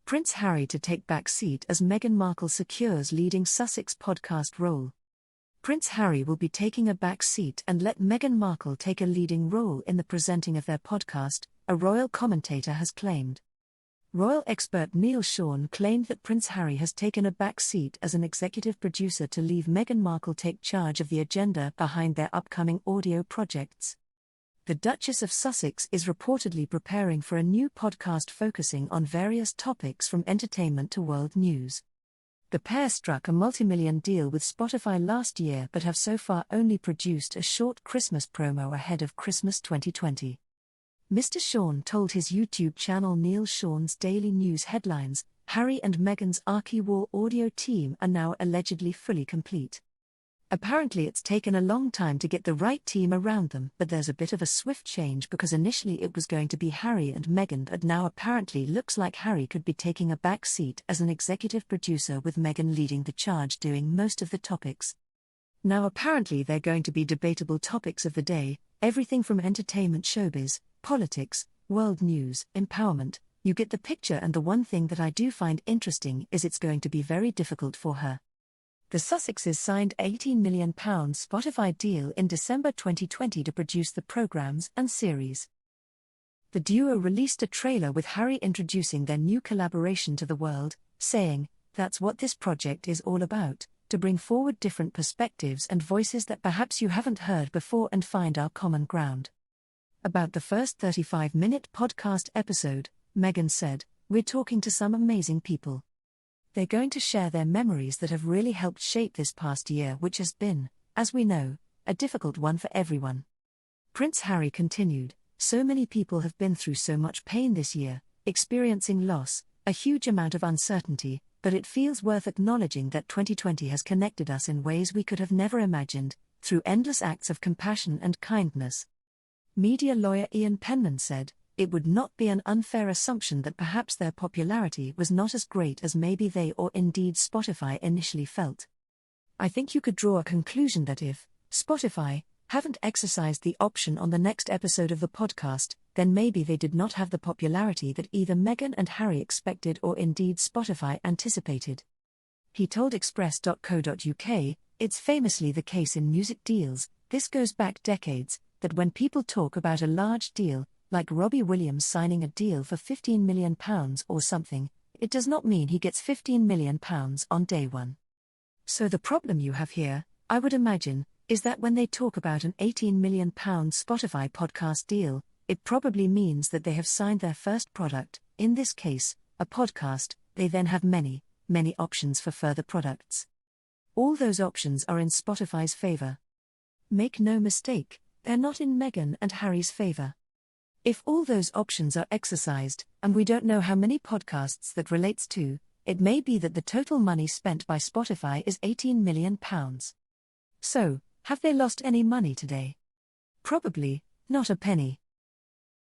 Prince Harry to take back seat as Meghan Markle secures leading Sussex podcast role. Prince Harry will be taking a back seat and let Meghan Markle take a leading role in the presenting of their podcast, a royal commentator has claimed. Royal expert Neil Sean claimed that Prince Harry has taken a back seat as an executive producer to leave Meghan Markle take charge of the agenda behind their upcoming audio projects. The Duchess of Sussex is reportedly preparing for a new podcast focusing on various topics from entertainment to world news. The pair struck a multi-million deal with Spotify last year but have so far only produced a short Christmas promo ahead of Christmas 2020. Mr. Sean told his YouTube channel Neil Sean's Daily News headlines, Harry and Meghan's Archewall audio team are now allegedly fully complete. Apparently it's taken a long time to get the right team around them, but there's a bit of a swift change because initially it was going to be Harry and Meghan, and now apparently looks like Harry could be taking a back seat as an executive producer with Meghan leading the charge doing most of the topics. Now apparently they're going to be debatable topics of the day, everything from entertainment, showbiz, politics, world news, empowerment, you get the picture, and the one thing that I do find interesting is it's going to be very difficult for her. The Sussexes signed a £18 million Spotify deal in December 2020 to produce the programs and series. The duo released a trailer with Harry introducing their new collaboration to the world, saying, "That's what this project is all about, to bring forward different perspectives and voices that perhaps you haven't heard before and find our common ground." About the first 35-minute podcast episode, Meghan said, "We're talking to some amazing people. They're going to share their memories that have really helped shape this past year, which has been, as we know, a difficult one for everyone." Prince Harry continued, "So many people have been through so much pain this year, experiencing loss, a huge amount of uncertainty, but it feels worth acknowledging that 2020 has connected us in ways we could have never imagined, through endless acts of compassion and kindness." Media lawyer Ian Penman said, "It would not be an unfair assumption that perhaps their popularity was not as great as maybe they or indeed Spotify initially felt. I think you could draw a conclusion that if Spotify haven't exercised the option on the next episode of the podcast, then maybe they did not have the popularity that either Meghan and Harry expected or indeed Spotify anticipated." He told Express.co.uk, "It's famously the case in music deals, this goes back decades, that when people talk about a large deal, like Robbie Williams signing a deal for £15 million or something, it does not mean he gets £15 million on day one. So the problem you have here, I would imagine, is that when they talk about an £18 million Spotify podcast deal, it probably means that they have signed their first product, in this case, a podcast. They then have many, many options for further products. All those options are in Spotify's favour. Make no mistake, they're not in Meghan and Harry's favour. If all those options are exercised, and we don't know how many podcasts that relates to, it may be that the total money spent by Spotify is £18 million. So, have they lost any money today? Probably, not a penny.